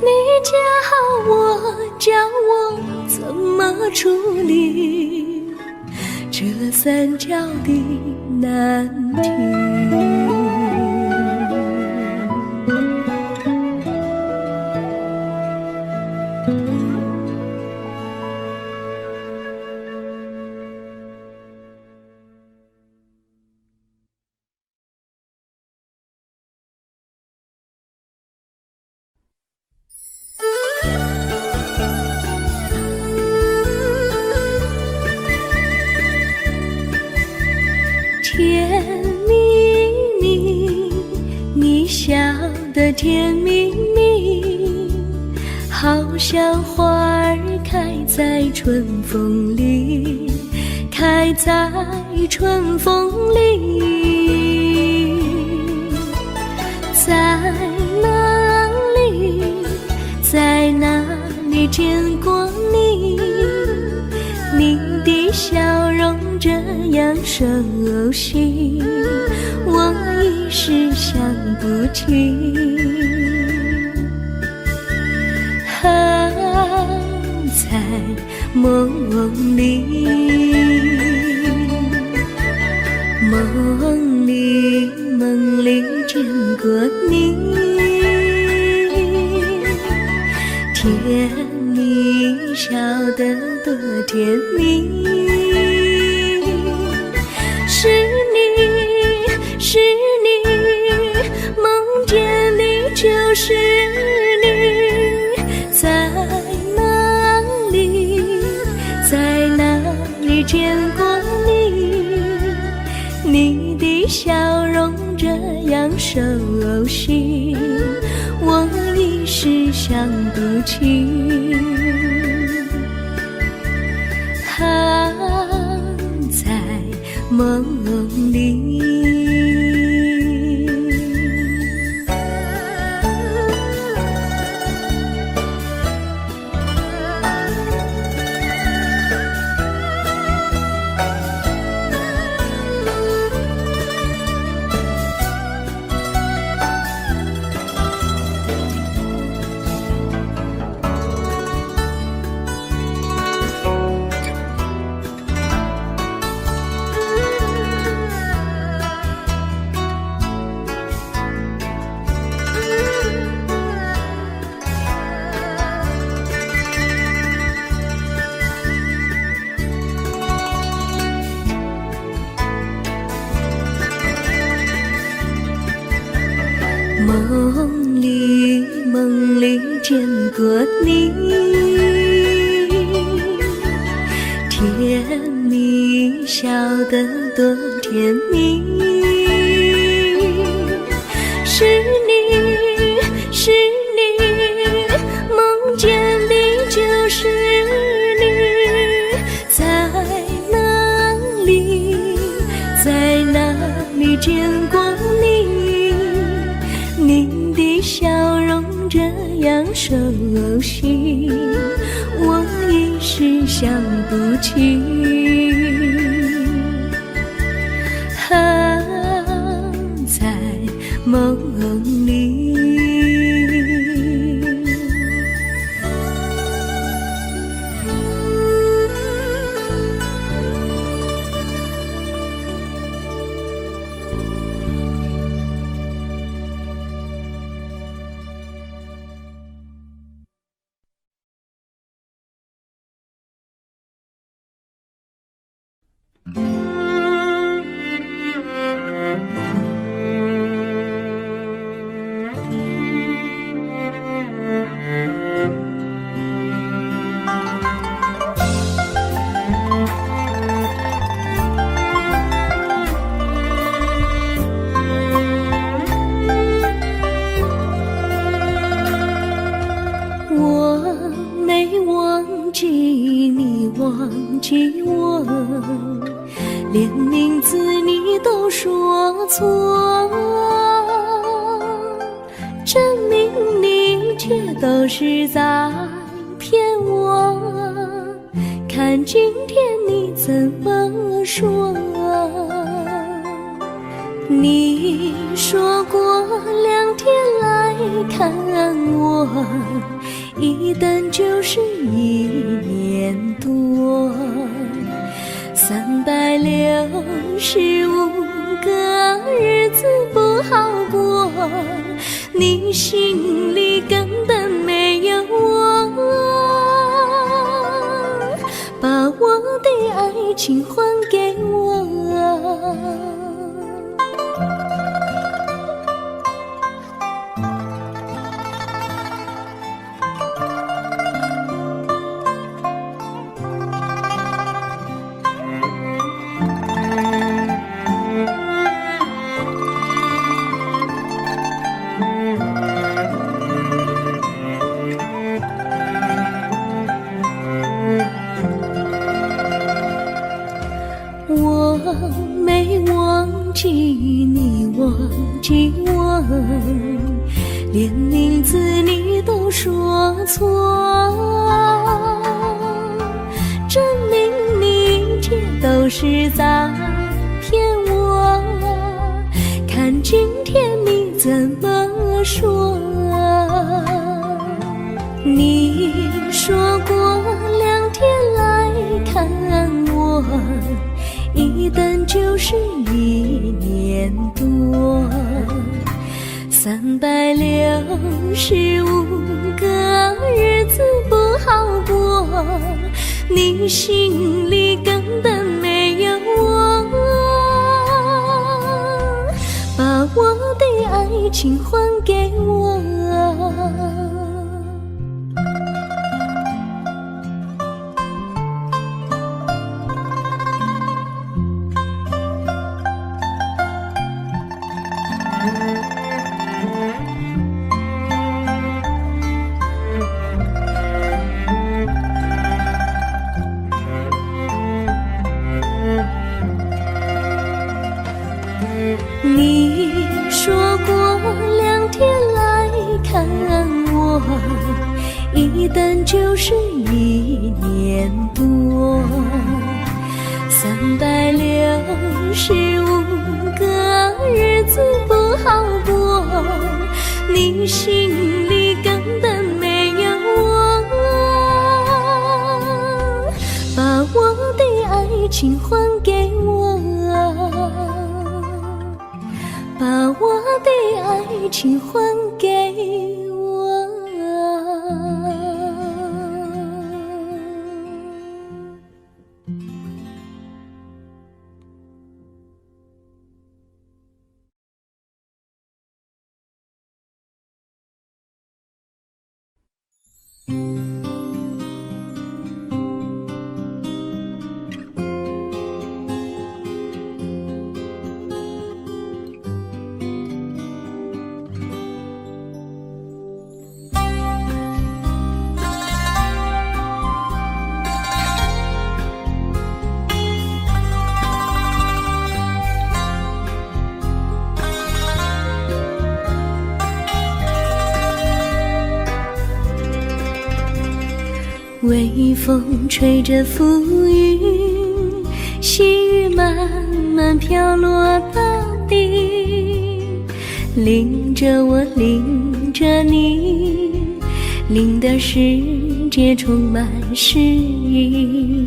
你教我，教我怎么处理这三角的难题。甜蜜蜜，你笑得甜蜜蜜，好像花儿开在春风里，开在春风里。在哪里，在哪里见过你？你的笑容这样熟悉，我一时想不起。在梦里，梦里见过你，甜蜜笑得多甜蜜。是你，是你，梦见你就是你。在哪里，在哪里见过你？你的笑容这样熟悉，我一时想不起。在梦里。梦里见过你，甜蜜笑得多甜蜜。是你，是你，梦见的就是你。在哪里，在哪里见过你？你的笑容这样熟悉，我一时想不起。在梦里。错，证明你一切都是在骗我。看今天你怎么说？你说过2天来看我，一等就是1年多，365个日子不好过，你心里根本没有我，把我的爱情还给我。我没忘记你忘记我，连名字你都说错，证明你一切都是在骗我。看今天你怎么说？你说过2天来看我，一等就是1年多，365个日子不好过，你心里根本没有我，把我的爱情还给我。你说过2天来看我，一等就是1年多，365个日子不好过，你心里根本没有我，把我的爱情还给我，把我的爱情还给我。微风吹着浮云，细雨慢慢飘落大地，淋着我，淋着你，淋的世界充满诗意。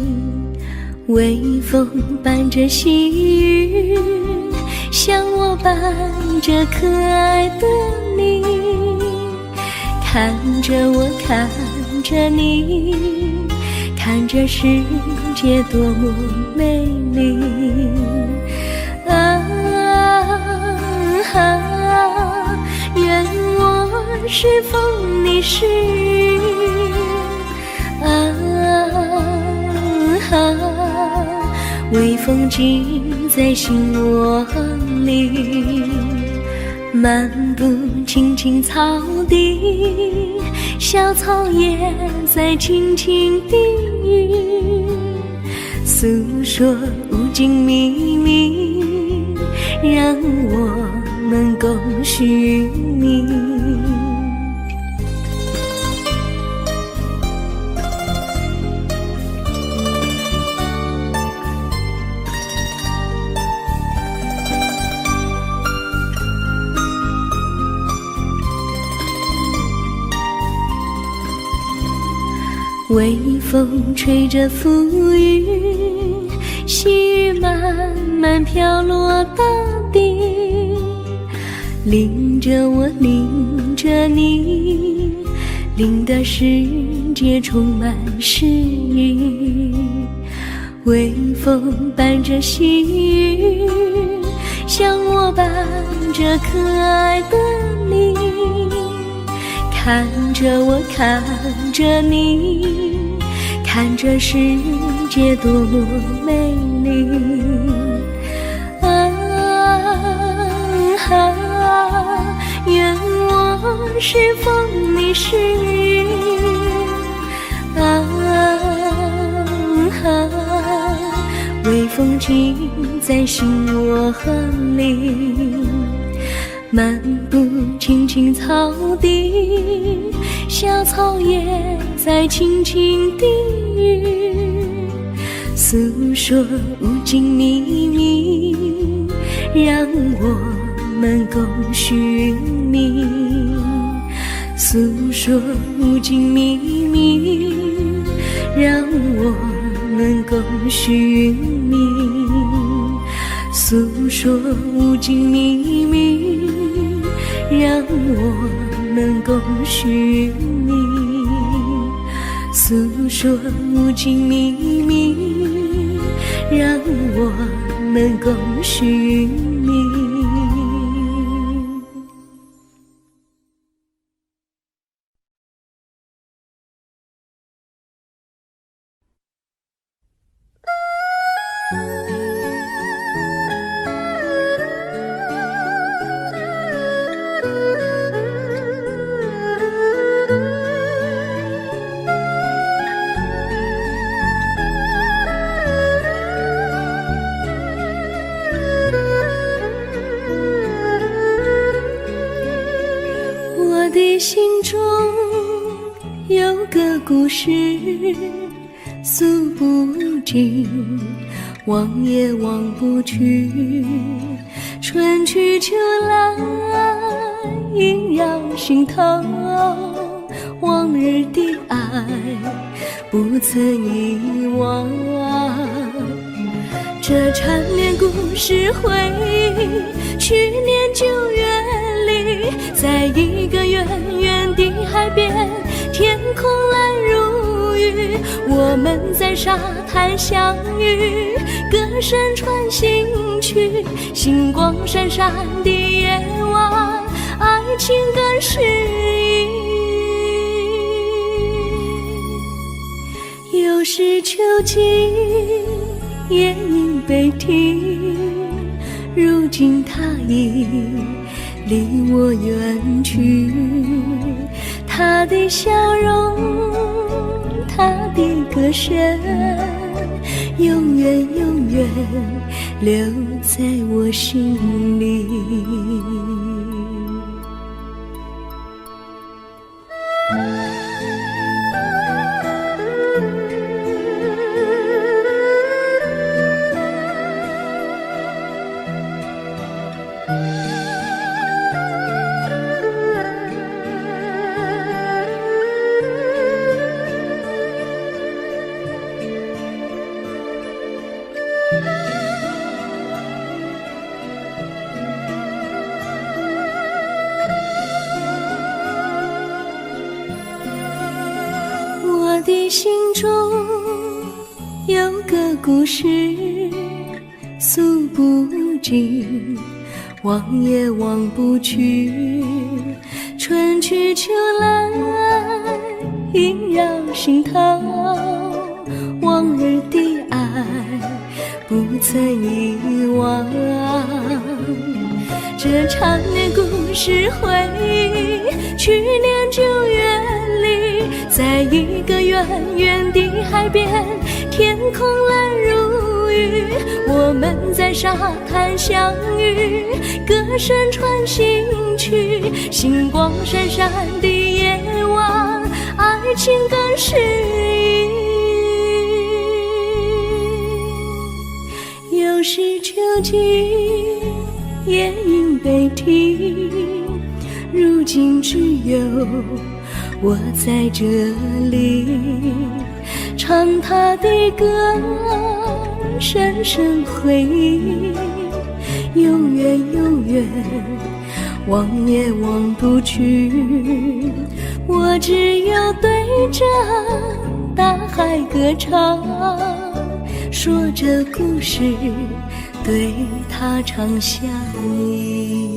微风伴着细雨，像我伴着可爱的你，看着我，看着你，看着世界多么美丽啊！愿我是风，你是雨啊！微风记在心窝里，漫步青青草地，小草也在轻轻低语，诉说无尽秘密，让我们共许命。微风吹着浮云，细雨慢慢飘落大地，淋着我，淋着你，淋得世界充满诗意。微风伴着细雨，像我伴着可爱的你，看着我，看着你，看这世界多么美丽。愿我是风，你是雨。微风尽在心窝里，漫步青青草地，小草也在轻轻低语，诉说无尽秘密，让我们共许命。诉说无尽秘密，让我们共许命。诉说无尽秘密，让我们共许命。诉说无尽秘密，让我们共许命。我的心中有个故事，诉不尽，忘也忘不去。春去秋来，萦绕心头，往日的爱不曾遗忘。这缠绵故事回忆，去年9月里，在一个远远的海边，天空蓝如玉，我们在沙滩相遇，歌声传心曲，星光闪闪的夜晚，爱情更诗意。又是秋季，夜莺悲啼，如今他已离我远去，他的笑容，他的歌声，永远永远留在我心里。我的心中有个故事，诉不尽，忘也忘不去。春去秋来，萦绕心头，往日的爱不曾遗忘。这缠绵故事回忆，去年9月里，在一个远远的海边，天空蓝如雨，我们在沙滩相遇，歌声传心曲，星光闪闪的夜晚，爱情更诗意。又是秋季，夜莺悲啼，如今只有我在这里，唱他的歌，深深回忆，永远永远，望也望不去。我只有对着大海歌唱，说着故事，对他唱想你。